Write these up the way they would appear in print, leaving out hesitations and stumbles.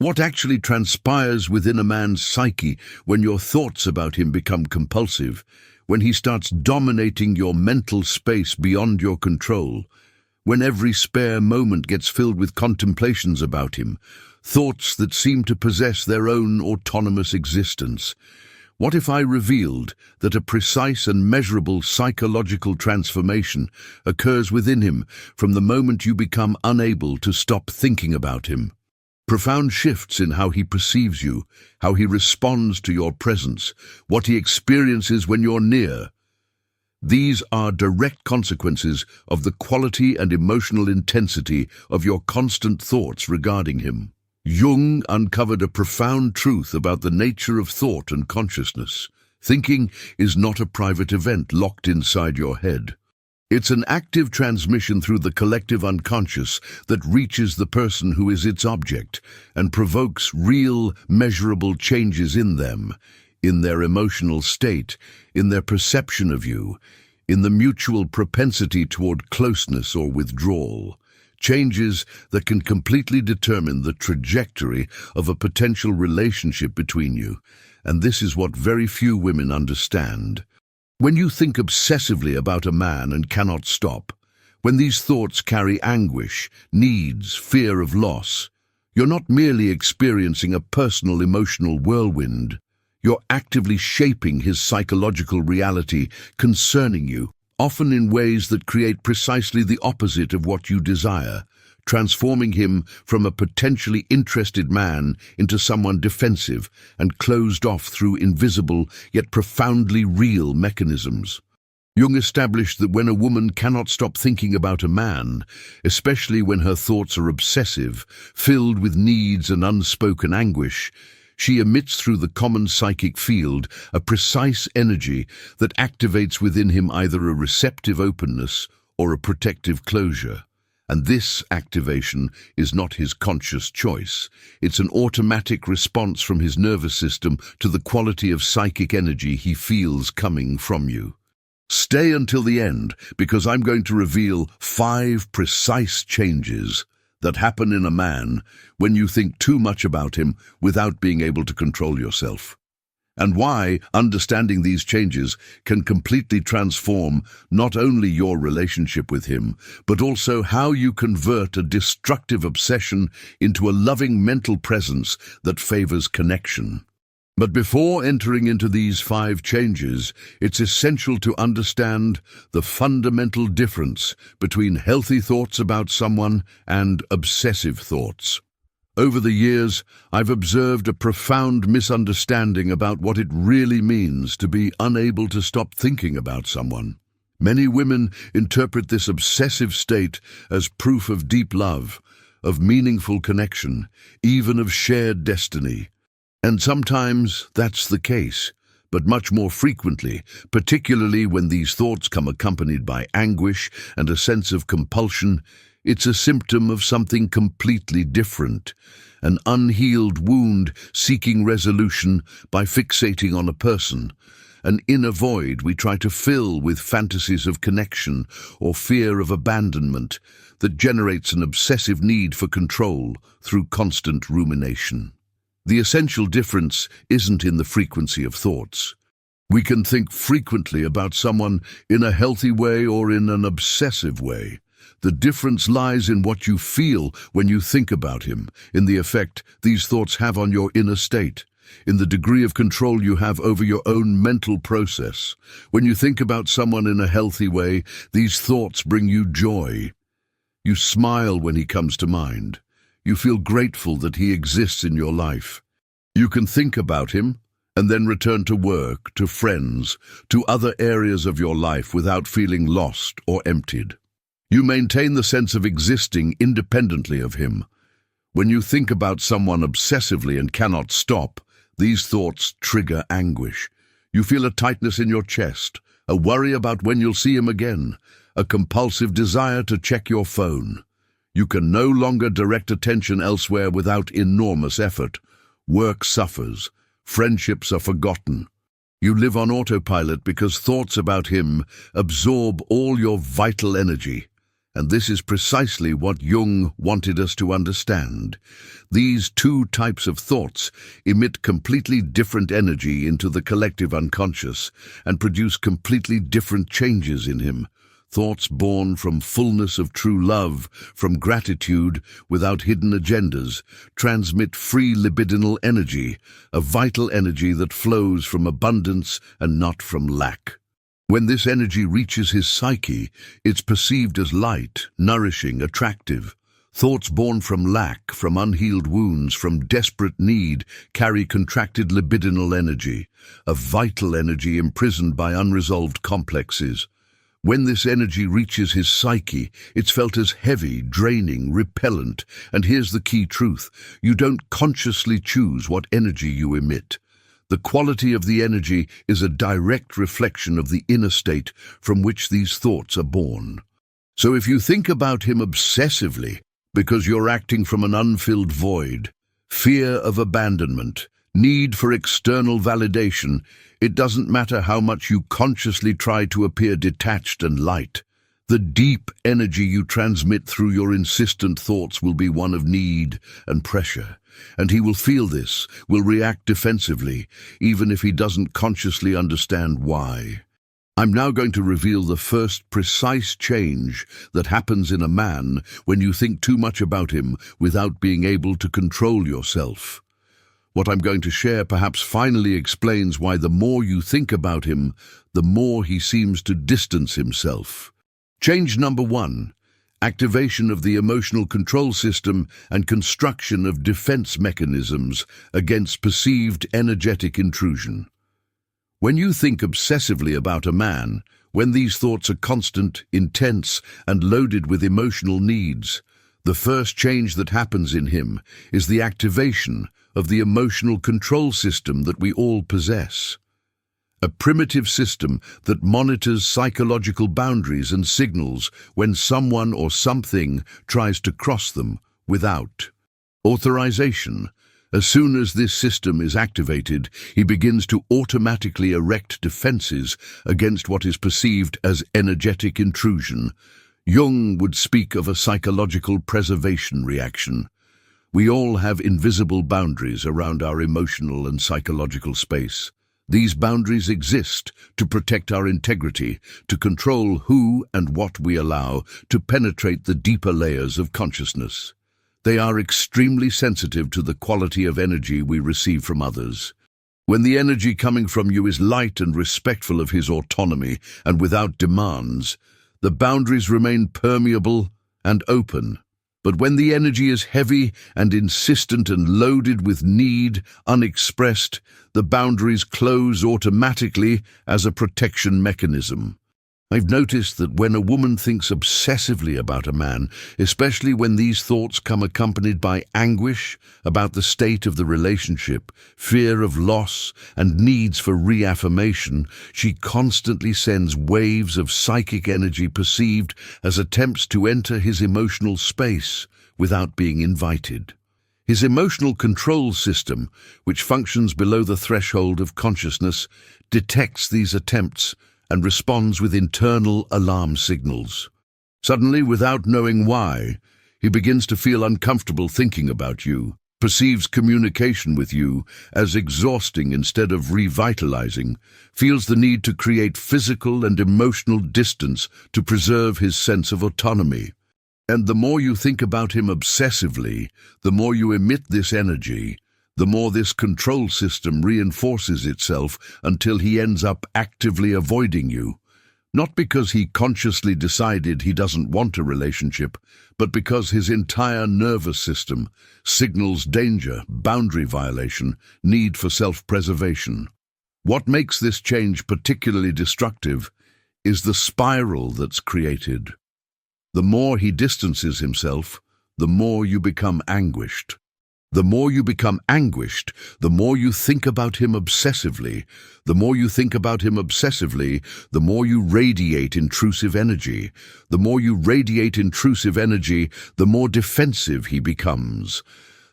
What actually transpires within a man's psyche when your thoughts about him become compulsive, when he starts dominating your mental space beyond your control, when every spare moment gets filled with contemplations about him, thoughts that seem to possess their own autonomous existence. What if I revealed that a precise and measurable psychological transformation occurs within him from the moment you become unable to stop thinking about him? Profound shifts in how he perceives you, how he responds to your presence, what he experiences when you're near. These are direct consequences of the quality and emotional intensity of your constant thoughts regarding him. Jung uncovered a profound truth about the nature of thought and consciousness. Thinking is not a private event locked inside your head. It's an active transmission through the collective unconscious that reaches the person who is its object and provokes real, measurable changes in them, in their emotional state, in their perception of you, in the mutual propensity toward closeness or withdrawal. Changes that can completely determine the trajectory of a potential relationship between you, and this is what very few women understand. When you think obsessively about a man and cannot stop, when these thoughts carry anguish, needs, fear of loss, you're not merely experiencing a personal emotional whirlwind. You're actively shaping his psychological reality concerning you, often in ways that create precisely the opposite of what you desire, transforming him from a potentially interested man into someone defensive and closed off through invisible yet profoundly real mechanisms. Jung established that when a woman cannot stop thinking about a man, especially when her thoughts are obsessive, filled with needs and unspoken anguish, she emits through the common psychic field a precise energy that activates within him either a receptive openness or a protective closure. And this activation is not his conscious choice. It's an automatic response from his nervous system to the quality of psychic energy he feels coming from you. Stay until the end, because I'm going to reveal 5 precise changes that happen in a man when you think too much about him without being able to control yourself. And why understanding these changes can completely transform not only your relationship with him, but also how you convert a destructive obsession into a loving mental presence that favors connection. But before entering into these 5 changes, it's essential to understand the fundamental difference between healthy thoughts about someone and obsessive thoughts. Over the years, I've observed a profound misunderstanding about what it really means to be unable to stop thinking about someone. Many women interpret this obsessive state as proof of deep love, of meaningful connection, even of shared destiny. And sometimes that's the case, but much more frequently, particularly when these thoughts come accompanied by anguish and a sense of compulsion, it's a symptom of something completely different, an unhealed wound seeking resolution by fixating on a person, an inner void we try to fill with fantasies of connection or fear of abandonment that generates an obsessive need for control through constant rumination. The essential difference isn't in the frequency of thoughts. We can think frequently about someone in a healthy way or in an obsessive way. The difference lies in what you feel when you think about him, in the effect these thoughts have on your inner state, in the degree of control you have over your own mental process. When you think about someone in a healthy way, these thoughts bring you joy. You smile when he comes to mind. You feel grateful that he exists in your life. You can think about him and then return to work, to friends, to other areas of your life without feeling lost or emptied. You maintain the sense of existing independently of him. When you think about someone obsessively and cannot stop, these thoughts trigger anguish. You feel a tightness in your chest, a worry about when you'll see him again, a compulsive desire to check your phone. You can no longer direct attention elsewhere without enormous effort. Work suffers. Friendships are forgotten. You live on autopilot because thoughts about him absorb all your vital energy. And this is precisely what Jung wanted us to understand. These two types of thoughts emit completely different energy into the collective unconscious and produce completely different changes in him. Thoughts born from fullness of true love, from gratitude without hidden agendas, transmit free libidinal energy, a vital energy that flows from abundance and not from lack. When this energy reaches his psyche, it's perceived as light, nourishing, attractive. Thoughts born from lack, from unhealed wounds, from desperate need, carry contracted libidinal energy, a vital energy imprisoned by unresolved complexes. When this energy reaches his psyche, it's felt as heavy, draining, repellent. And here's the key truth: you don't consciously choose what energy you emit. The quality of the energy is a direct reflection of the inner state from which these thoughts are born. So if you think about him obsessively because you're acting from an unfilled void, fear of abandonment, need for external validation, it doesn't matter how much you consciously try to appear detached and light. The deep energy you transmit through your insistent thoughts will be one of need and pressure. And he will feel this, will react defensively, even if he doesn't consciously understand why. I'm now going to reveal the first precise change that happens in a man when you think too much about him without being able to control yourself. What I'm going to share perhaps finally explains why the more you think about him, the more he seems to distance himself. Change number 1. Activation of the emotional control system and construction of defense mechanisms against perceived energetic intrusion. When you think obsessively about a man, when these thoughts are constant, intense, and loaded with emotional needs, the first change that happens in him is the activation of the emotional control system that we all possess. A primitive system that monitors psychological boundaries and signals when someone or something tries to cross them without authorization. As soon as this system is activated, he begins to automatically erect defenses against what is perceived as energetic intrusion. Jung would speak of a psychological preservation reaction. We all have invisible boundaries around our emotional and psychological space. These boundaries exist to protect our integrity, to control who and what we allow to penetrate the deeper layers of consciousness. They are extremely sensitive to the quality of energy we receive from others. When the energy coming from you is light and respectful of his autonomy and without demands, the boundaries remain permeable and open. But when the energy is heavy and insistent and loaded with need, unexpressed, the boundaries close automatically as a protection mechanism. I've noticed that when a woman thinks obsessively about a man, especially when these thoughts come accompanied by anguish about the state of the relationship, fear of loss, and needs for reaffirmation, she constantly sends waves of psychic energy perceived as attempts to enter his emotional space without being invited. His emotional control system, which functions below the threshold of consciousness, detects these attempts and responds with internal alarm signals. Suddenly, without knowing why, he begins to feel uncomfortable thinking about you, perceives communication with you as exhausting instead of revitalizing, feels the need to create physical and emotional distance to preserve his sense of autonomy. And the more you think about him obsessively, the more you emit this energy, the more this control system reinforces itself until he ends up actively avoiding you. Not because he consciously decided he doesn't want a relationship, but because his entire nervous system signals danger, boundary violation, need for self-preservation. What makes this change particularly destructive is the spiral that's created. The more he distances himself, the more you become anguished. The more you become anguished, the more you think about him obsessively. The more you think about him obsessively, the more you radiate intrusive energy. The more you radiate intrusive energy, the more defensive he becomes.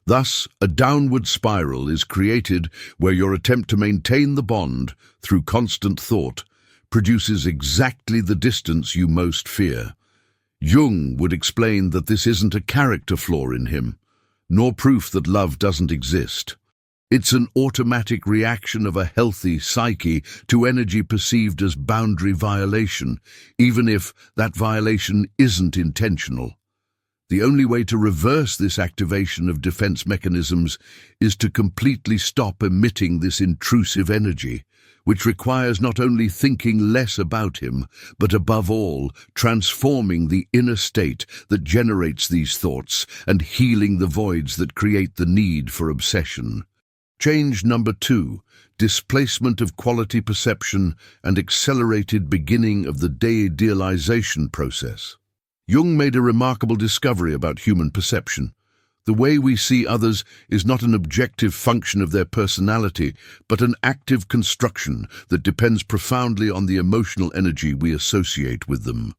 Thus, a downward spiral is created where your attempt to maintain the bond through constant thought produces exactly the distance you most fear. Jung would explain that this isn't a character flaw in him, nor proof that love doesn't exist. It's an automatic reaction of a healthy psyche to energy perceived as boundary violation, even if that violation isn't intentional. The only way to reverse this activation of defense mechanisms is to completely stop emitting this intrusive energy, which requires not only thinking less about him, but above all, transforming the inner state that generates these thoughts and healing the voids that create the need for obsession. Change number 2, displacement of quality perception and accelerated beginning of the de-idealization process. Jung made a remarkable discovery about human perception. The way we see others is not an objective function of their personality, but an active construction that depends profoundly on the emotional energy we associate with them.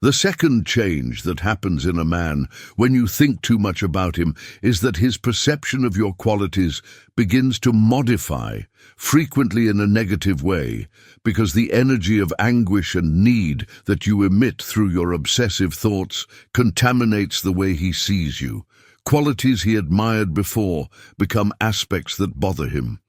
The second change that happens in a man when you think too much about him is that his perception of your qualities begins to modify, frequently in a negative way, because the energy of anguish and need that you emit through your obsessive thoughts contaminates the way he sees you. Qualities he admired before become aspects that bother him.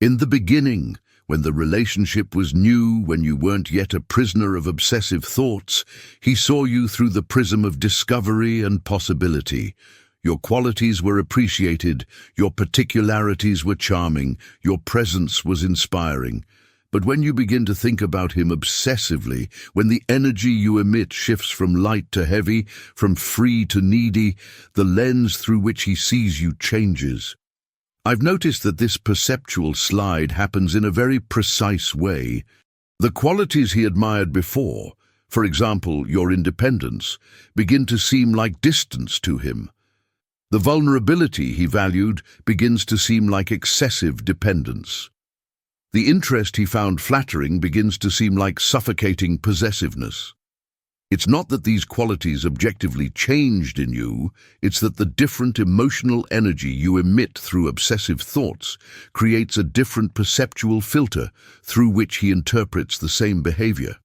In the beginning, when the relationship was new, when you weren't yet a prisoner of obsessive thoughts, he saw you through the prism of discovery and possibility. Your qualities were appreciated, your particularities were charming, your presence was inspiring. But when you begin to think about him obsessively, when the energy you emit shifts from light to heavy, from free to needy, the lens through which he sees you changes. I've noticed that this perceptual slide happens in a very precise way. The qualities he admired before, for example, your independence, begin to seem like distance to him. The vulnerability he valued begins to seem like excessive dependence. The interest he found flattering begins to seem like suffocating possessiveness. It's not that these qualities objectively changed in you, it's that the different emotional energy you emit through obsessive thoughts creates a different perceptual filter through which he interprets the same behavior.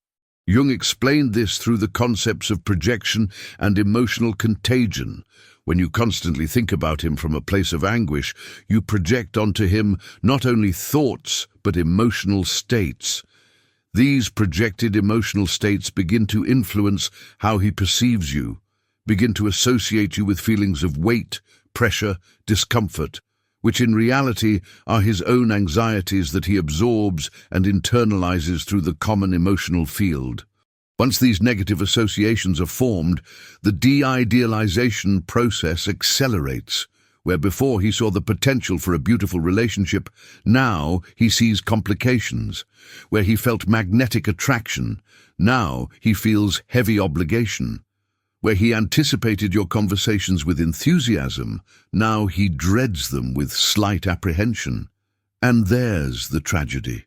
Jung explained this through the concepts of projection and emotional contagion. When you constantly think about him from a place of anguish, you project onto him not only thoughts, but emotional states. These projected emotional states begin to influence how he perceives you, begin to associate you with feelings of weight, pressure, discomfort, which in reality are his own anxieties that he absorbs and internalizes through the common emotional field. Once these negative associations are formed, the de-idealization process accelerates. Where before he saw the potential for a beautiful relationship, now he sees complications. Where he felt magnetic attraction, now he feels heavy obligation. Where he anticipated your conversations with enthusiasm, now he dreads them with slight apprehension. And there's the tragedy.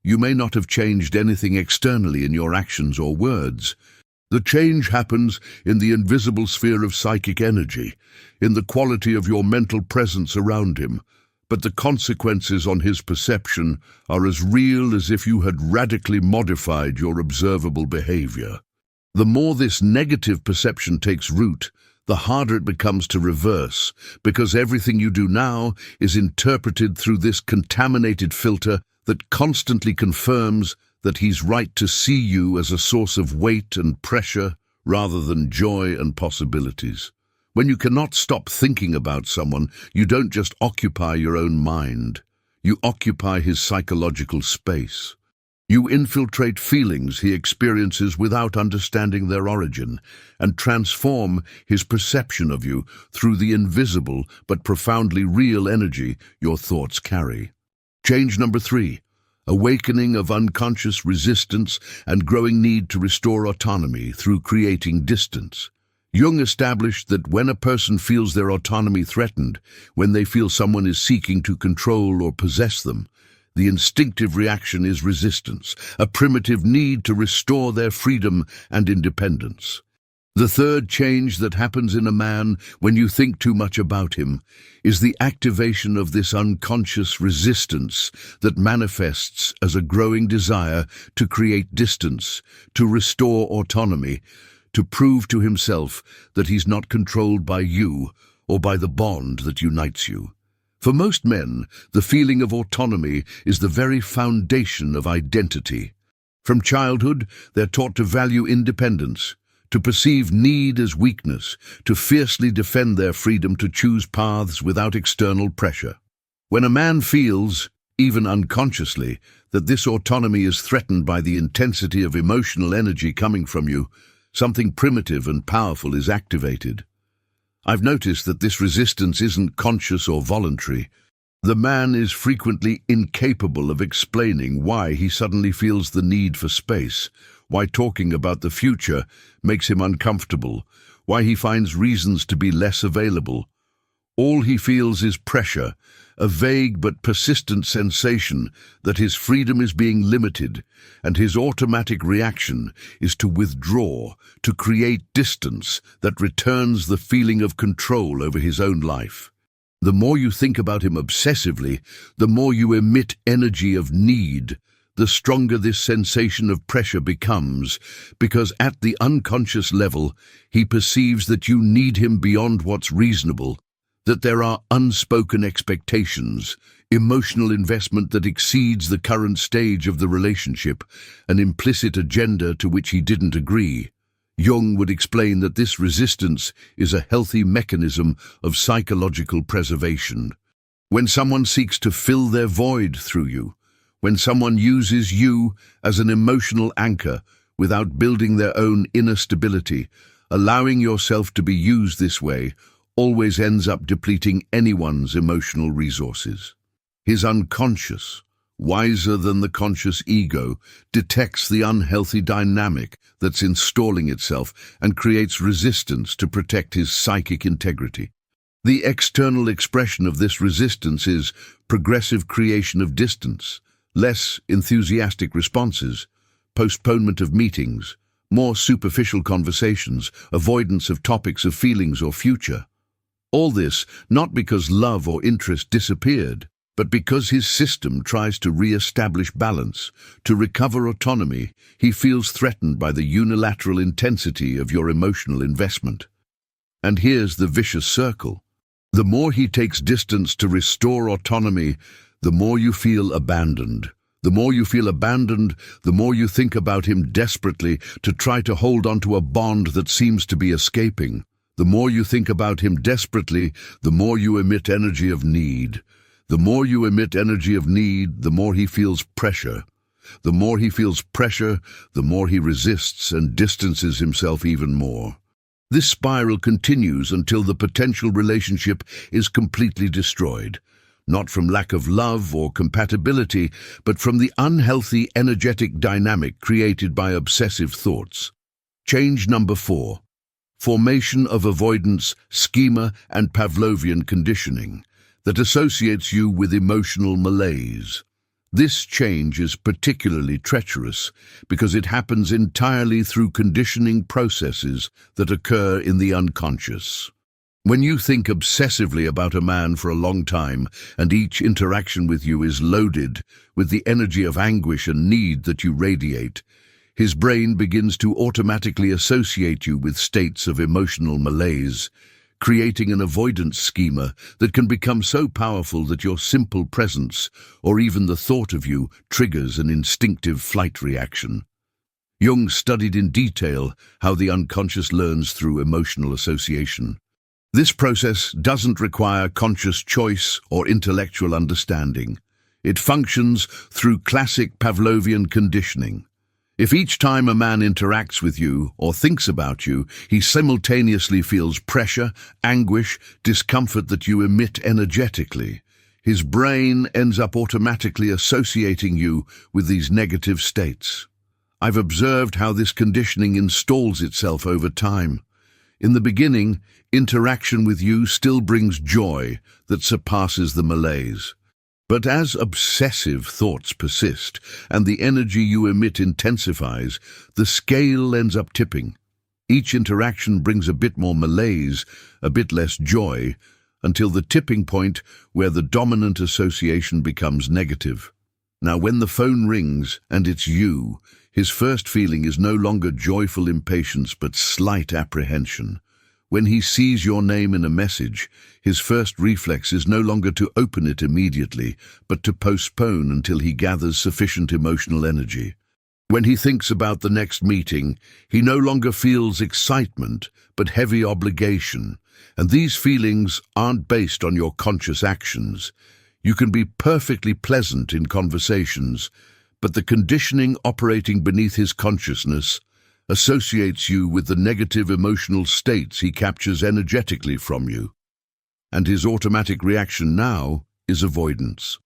You may not have changed anything externally in your actions or words. The change happens in the invisible sphere of psychic energy, in the quality of your mental presence around him, but the consequences on his perception are as real as if you had radically modified your observable behavior. The more this negative perception takes root, the harder it becomes to reverse, because everything you do now is interpreted through this contaminated filter that constantly confirms that he's right to see you as a source of weight and pressure rather than joy and possibilities. When you cannot stop thinking about someone, you don't just occupy your own mind. You occupy his psychological space. You infiltrate feelings he experiences without understanding their origin, and transform his perception of you through the invisible but profoundly real energy your thoughts carry. Change number 3. Awakening of unconscious resistance and growing need to restore autonomy through creating distance. Jung established that when a person feels their autonomy threatened, when they feel someone is seeking to control or possess them, the instinctive reaction is resistance, a primitive need to restore their freedom and independence. The third change that happens in a man when you think too much about him is the activation of this unconscious resistance that manifests as a growing desire to create distance, to restore autonomy, to prove to himself that he's not controlled by you or by the bond that unites you. For most men, the feeling of autonomy is the very foundation of identity. From childhood, they're taught to value independence, to perceive need as weakness, to fiercely defend their freedom to choose paths without external pressure. When a man feels, even unconsciously, that this autonomy is threatened by the intensity of emotional energy coming from you, something primitive and powerful is activated. I've noticed that this resistance isn't conscious or voluntary. The man is frequently incapable of explaining why he suddenly feels the need for space, why talking about the future makes him uncomfortable, why he finds reasons to be less available. All he feels is pressure, a vague but persistent sensation that his freedom is being limited, and his automatic reaction is to withdraw, to create distance that returns the feeling of control over his own life. The more you think about him obsessively, the more you emit energy of need, the stronger this sensation of pressure becomes, because at the unconscious level, he perceives that you need him beyond what's reasonable, that there are unspoken expectations, emotional investment that exceeds the current stage of the relationship, an implicit agenda to which he didn't agree. Jung would explain that this resistance is a healthy mechanism of psychological preservation. When someone seeks to fill their void through you, when someone uses you as an emotional anchor without building their own inner stability, allowing yourself to be used this way always ends up depleting anyone's emotional resources. His unconscious, wiser than the conscious ego, detects the unhealthy dynamic that's installing itself and creates resistance to protect his psychic integrity. The external expression of this resistance is progressive creation of distance, less enthusiastic responses, postponement of meetings, more superficial conversations, avoidance of topics of feelings or future. All this not because love or interest disappeared, but because his system tries to re-establish balance. To recover autonomy, he feels threatened by the unilateral intensity of your emotional investment. And here's the vicious circle. The more he takes distance to restore autonomy, the more you feel abandoned. The more you feel abandoned, the more you think about him desperately to try to hold onto a bond that seems to be escaping. The more you think about him desperately, the more you emit energy of need. The more you emit energy of need, the more he feels pressure. The more he feels pressure, the more he resists and distances himself even more. This spiral continues until the potential relationship is completely destroyed, not from lack of love or compatibility, but from the unhealthy energetic dynamic created by obsessive thoughts. Change number 4. Formation of avoidance, schema, and Pavlovian conditioning that associates you with emotional malaise. This change is particularly treacherous because it happens entirely through conditioning processes that occur in the unconscious. When you think obsessively about a man for a long time and each interaction with you is loaded with the energy of anguish and need that you radiate, his brain begins to automatically associate you with states of emotional malaise, creating an avoidance schema that can become so powerful that your simple presence, or even the thought of you, triggers an instinctive flight reaction. Jung studied in detail how the unconscious learns through emotional association. This process doesn't require conscious choice or intellectual understanding. It functions through classic Pavlovian conditioning. If each time a man interacts with you or thinks about you, he simultaneously feels pressure, anguish, discomfort that you emit energetically, his brain ends up automatically associating you with these negative states. I've observed how this conditioning installs itself over time. In the beginning, interaction with you still brings joy that surpasses the malaise. But as obsessive thoughts persist and the energy you emit intensifies, the scale ends up tipping. Each interaction brings a bit more malaise, a bit less joy, until the tipping point where the dominant association becomes negative. Now, when the phone rings and it's you, his first feeling is no longer joyful impatience but slight apprehension. When he sees your name in a message, his first reflex is no longer to open it immediately, but to postpone until he gathers sufficient emotional energy. When he thinks about the next meeting, he no longer feels excitement, but heavy obligation. And these feelings aren't based on your conscious actions. You can be perfectly pleasant in conversations, but the conditioning operating beneath his consciousness associates you with the negative emotional states he captures energetically from you. And his automatic reaction now is avoidance.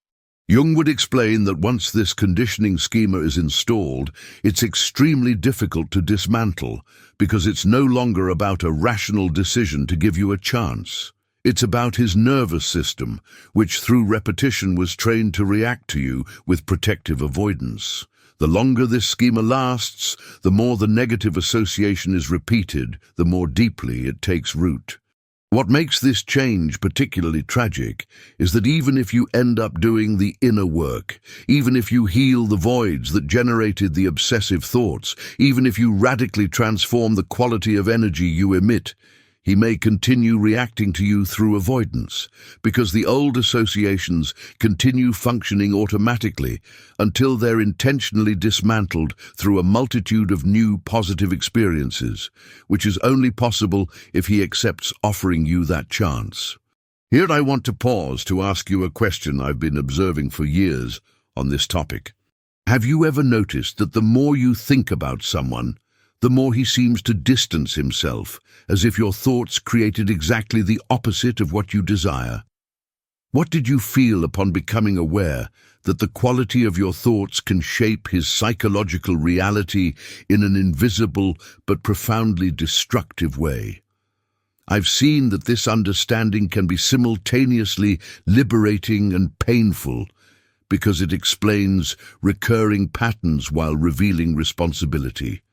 Jung would explain that once this conditioning schema is installed, it's extremely difficult to dismantle because it's no longer about a rational decision to give you a chance. It's about his nervous system, which through repetition was trained to react to you with protective avoidance. The longer this schema lasts, the more the negative association is repeated, the more deeply it takes root. What makes this change particularly tragic is that even if you end up doing the inner work, even if you heal the voids that generated the obsessive thoughts, even if you radically transform the quality of energy you emit, he may continue reacting to you through avoidance, because the old associations continue functioning automatically until they're intentionally dismantled through a multitude of new positive experiences, which is only possible if he accepts offering you that chance. Here I want to pause to ask you a question I've been observing for years on this topic. Have you ever noticed that the more you think about someone, the more he seems to distance himself, as if your thoughts created exactly the opposite of what you desire? What did you feel upon becoming aware that the quality of your thoughts can shape his psychological reality in an invisible but profoundly destructive way? I've seen that this understanding can be simultaneously liberating and painful, because it explains recurring patterns while revealing responsibility.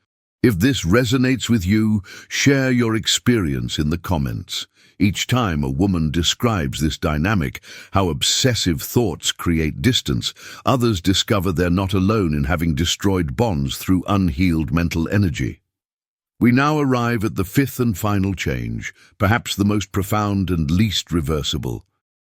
If this resonates with you, share your experience in the comments. Each time a woman describes this dynamic, how obsessive thoughts create distance, others discover they're not alone in having destroyed bonds through unhealed mental energy. We now arrive at the fifth and final change, perhaps the most profound and least reversible.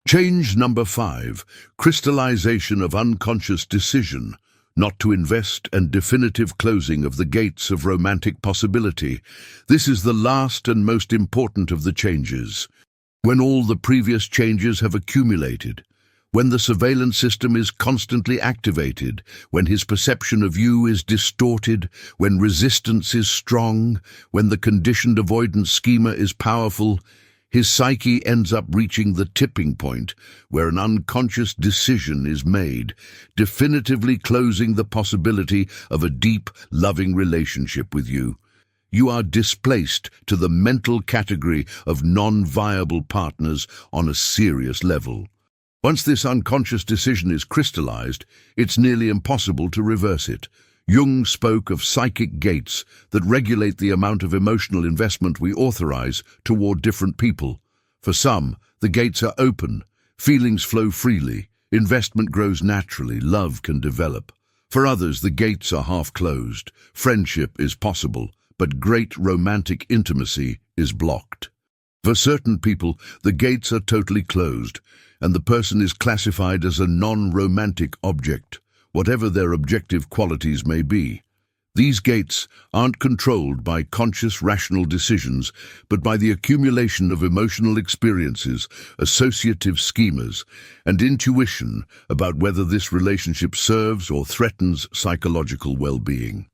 Change number 5, crystallization of unconscious decision. Not to invest and definitive closing of the gates of romantic possibility. This is the last and most important of the changes. When all the previous changes have accumulated, when the surveillance system is constantly activated, when his perception of you is distorted, when resistance is strong, when the conditioned avoidance schema is powerful, his psyche ends up reaching the tipping point where an unconscious decision is made, definitively closing the possibility of a deep, loving relationship with you. You are displaced to the mental category of non-viable partners on a serious level. Once this unconscious decision is crystallized, it's nearly impossible to reverse it. Jung spoke of psychic gates that regulate the amount of emotional investment we authorize toward different people. For some, the gates are open, feelings flow freely, investment grows naturally, love can develop. For others, the gates are half closed, friendship is possible, but great romantic intimacy is blocked. For certain people, the gates are totally closed, and the person is classified as a non-romantic object, whatever their objective qualities may be. These gates aren't controlled by conscious rational decisions, but by the accumulation of emotional experiences, associative schemas, and intuition about whether this relationship serves or threatens psychological well-being.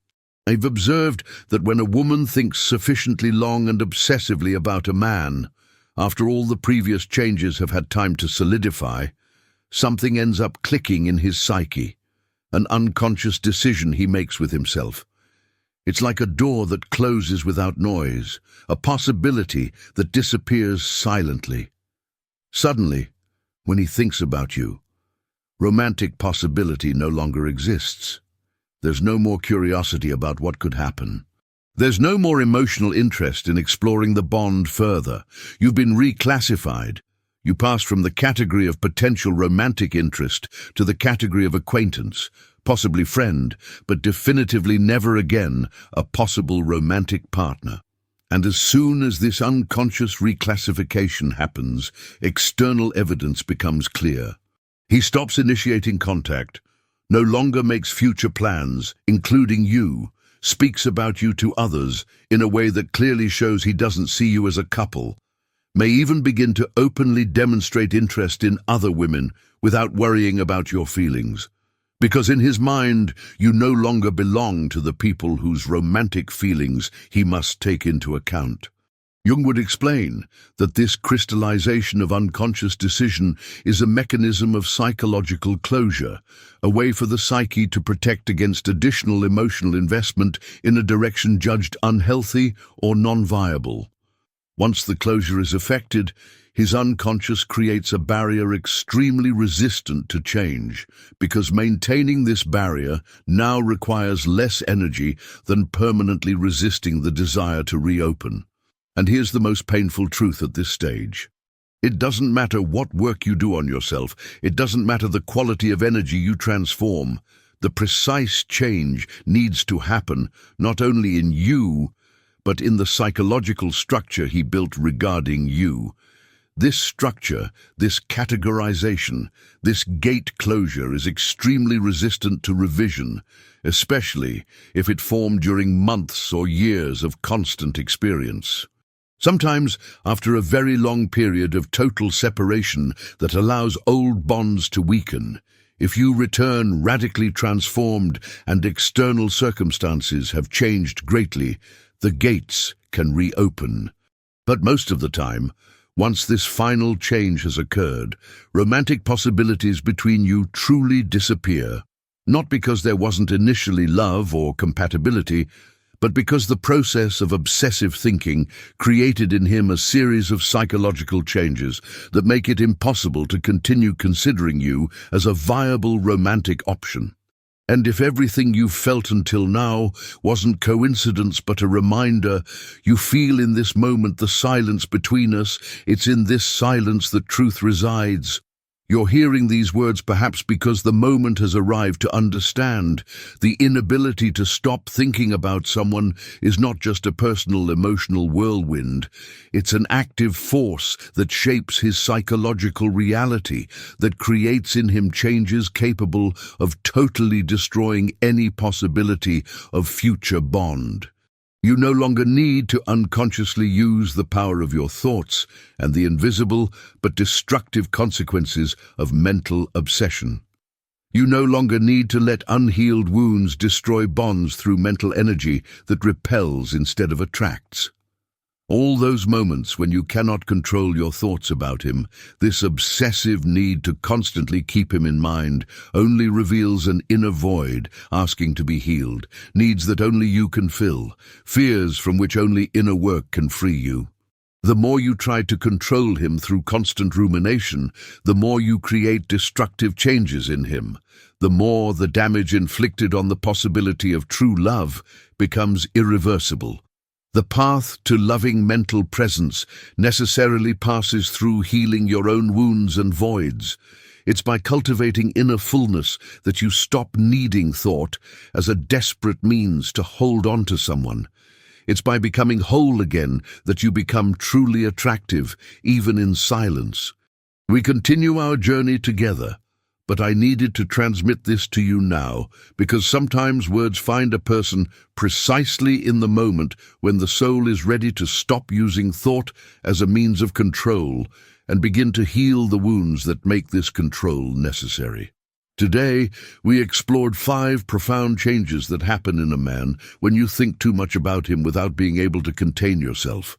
I've observed that when a woman thinks sufficiently long and obsessively about a man, after all the previous changes have had time to solidify, something ends up clicking in his psyche. An unconscious decision he makes with himself. It's like a door that closes without noise, a possibility that disappears silently. Suddenly, when he thinks about you, romantic possibility no longer exists. There's no more curiosity about what could happen. There's no more emotional interest in exploring the bond further. You've been reclassified. You pass from the category of potential romantic interest to the category of acquaintance, possibly friend, but definitively never again a possible romantic partner. And as soon as this unconscious reclassification happens, external evidence becomes clear. He stops initiating contact, no longer makes future plans, including you, speaks about you to others in a way that clearly shows he doesn't see you as a couple, may even begin to openly demonstrate interest in other women without worrying about your feelings. Because in his mind, you no longer belong to the people whose romantic feelings he must take into account. Jung would explain that this crystallization of unconscious decision is a mechanism of psychological closure, a way for the psyche to protect against additional emotional investment in a direction judged unhealthy or non-viable. Once the closure is effected, his unconscious creates a barrier extremely resistant to change, because maintaining this barrier now requires less energy than permanently resisting the desire to reopen. And here's the most painful truth at this stage. It doesn't matter what work you do on yourself. It doesn't matter the quality of energy you transform. The precise change needs to happen not only in you, but in the psychological structure he built regarding you. This structure, this categorization, this gate closure is extremely resistant to revision, especially if it formed during months or years of constant experience. Sometimes, after a very long period of total separation that allows old bonds to weaken, if you return radically transformed and external circumstances have changed greatly, the gates can reopen. But most of the time, once this final change has occurred, romantic possibilities between you truly disappear, not because there wasn't initially love or compatibility, but because the process of obsessive thinking created in him a series of psychological changes that make it impossible to continue considering you as a viable romantic option. And if everything you've felt until now wasn't coincidence but a reminder, you feel in this moment the silence between us. It's in this silence that truth resides. You're hearing these words perhaps because the moment has arrived to understand. The inability to stop thinking about someone is not just a personal emotional whirlwind. It's an active force that shapes his psychological reality, that creates in him changes capable of totally destroying any possibility of future bond. You no longer need to unconsciously use the power of your thoughts and the invisible but destructive consequences of mental obsession. You no longer need to let unhealed wounds destroy bonds through mental energy that repels instead of attracts. All those moments when you cannot control your thoughts about him, this obsessive need to constantly keep him in mind, only reveals an inner void asking to be healed, needs that only you can fill, fears from which only inner work can free you. The more you try to control him through constant rumination, the more you create destructive changes in him, the more the damage inflicted on the possibility of true love becomes irreversible. The path to loving mental presence necessarily passes through healing your own wounds and voids. It's by cultivating inner fullness that you stop needing thought as a desperate means to hold on to someone. It's by becoming whole again that you become truly attractive, even in silence. We continue our journey together. But I needed to transmit this to you now, because sometimes words find a person precisely in the moment when the soul is ready to stop using thought as a means of control and begin to heal the wounds that make this control necessary. Today, we explored 5 profound changes that happen in a man when you think too much about him without being able to contain yourself.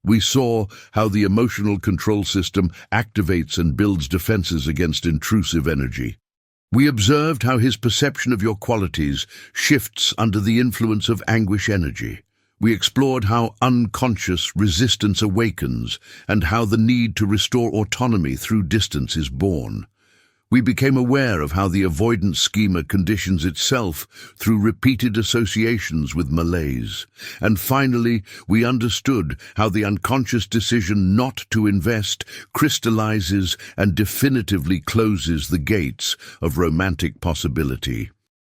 We saw how the emotional control system activates and builds defenses against intrusive energy. We observed how his perception of your qualities shifts under the influence of anguish energy. We explored how unconscious resistance awakens and how the need to restore autonomy through distance is born. We became aware of how the avoidance schema conditions itself through repeated associations with malaise. And finally, we understood how the unconscious decision not to invest crystallizes and definitively closes the gates of romantic possibility.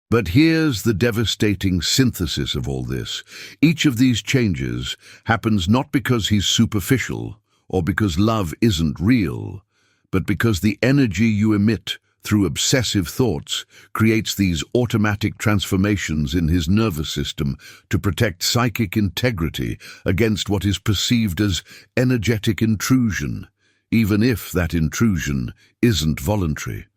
But here's the devastating synthesis of all this. Each of these changes happens not because he's superficial or because love isn't real, but because the energy you emit through obsessive thoughts creates these automatic transformations in his nervous system to protect psychic integrity against what is perceived as energetic intrusion, even if that intrusion isn't voluntary.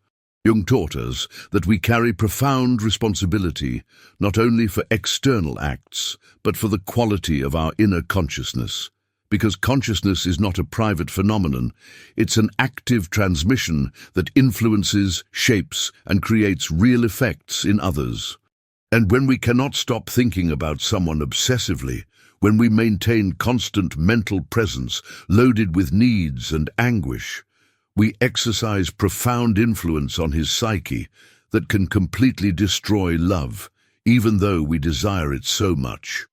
Jung taught us that we carry profound responsibility not only for external acts, but for the quality of our inner consciousness. Because consciousness is not a private phenomenon, it's an active transmission that influences, shapes, and creates real effects in others. And when we cannot stop thinking about someone obsessively, when we maintain constant mental presence loaded with needs and anguish, we exercise profound influence on his psyche that can completely destroy love, even though we desire it so much.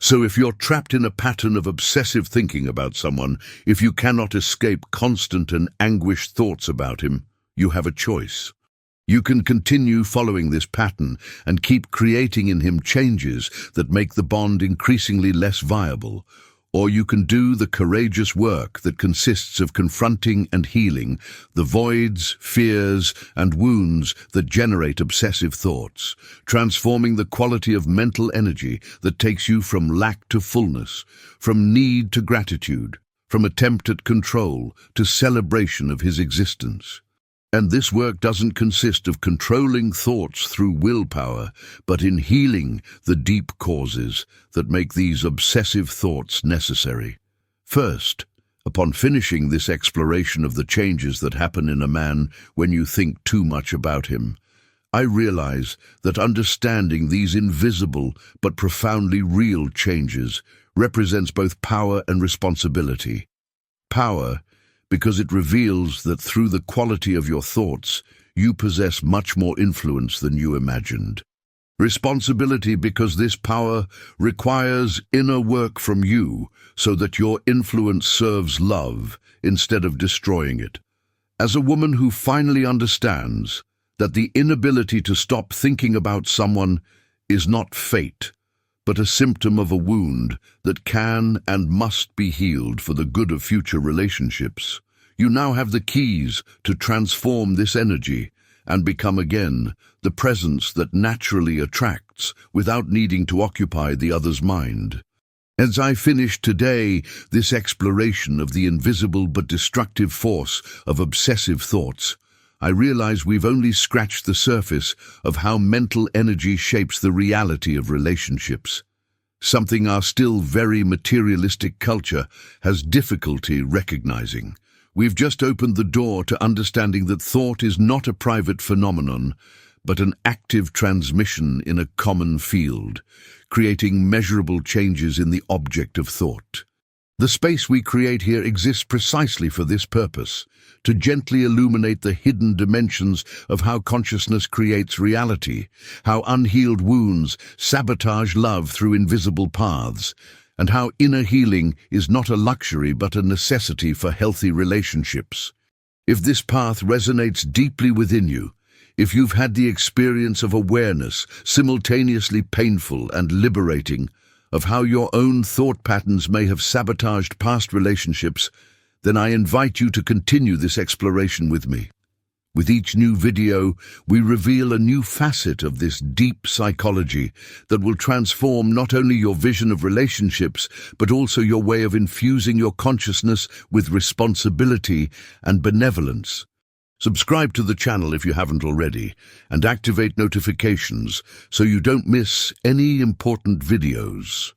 So if you're trapped in a pattern of obsessive thinking about someone, if you cannot escape constant and anguished thoughts about him, you have a choice. You can continue following this pattern and keep creating in him changes that make the bond increasingly less viable, or you can do the courageous work that consists of confronting and healing the voids, fears, and wounds that generate obsessive thoughts, transforming the quality of mental energy that takes you from lack to fullness, from need to gratitude, from attempt at control to celebration of his existence. And this work doesn't consist of controlling thoughts through willpower, but in healing the deep causes that make these obsessive thoughts necessary. First, upon finishing this exploration of the changes that happen in a man when you think too much about him, I realize that understanding these invisible but profoundly real changes represents both power and responsibility. Power, because it reveals that through the quality of your thoughts, you possess much more influence than you imagined. Responsibility, because this power requires inner work from you so that your influence serves love instead of destroying it. As a woman who finally understands that the inability to stop thinking about someone is not fate, but a symptom of a wound that can and must be healed for the good of future relationships, you now have the keys to transform this energy and become again the presence that naturally attracts without needing to occupy the other's mind. As I finish today this exploration of the invisible but destructive force of obsessive thoughts, I realize we've only scratched the surface of how mental energy shapes the reality of relationships, something our still very materialistic culture has difficulty recognizing. We've just opened the door to understanding that thought is not a private phenomenon, but an active transmission in a common field, creating measurable changes in the object of thought. The space we create here exists precisely for this purpose, to gently illuminate the hidden dimensions of how consciousness creates reality, how unhealed wounds sabotage love through invisible paths, and how inner healing is not a luxury but a necessity for healthy relationships. If this path resonates deeply within you, if you've had the experience of awareness, simultaneously painful and liberating, of how your own thought patterns may have sabotaged past relationships, then I invite you to continue this exploration with me. With each new video, we reveal a new facet of this deep psychology that will transform not only your vision of relationships, but also your way of infusing your consciousness with responsibility and benevolence. Subscribe to the channel if you haven't already, and activate notifications so you don't miss any important videos.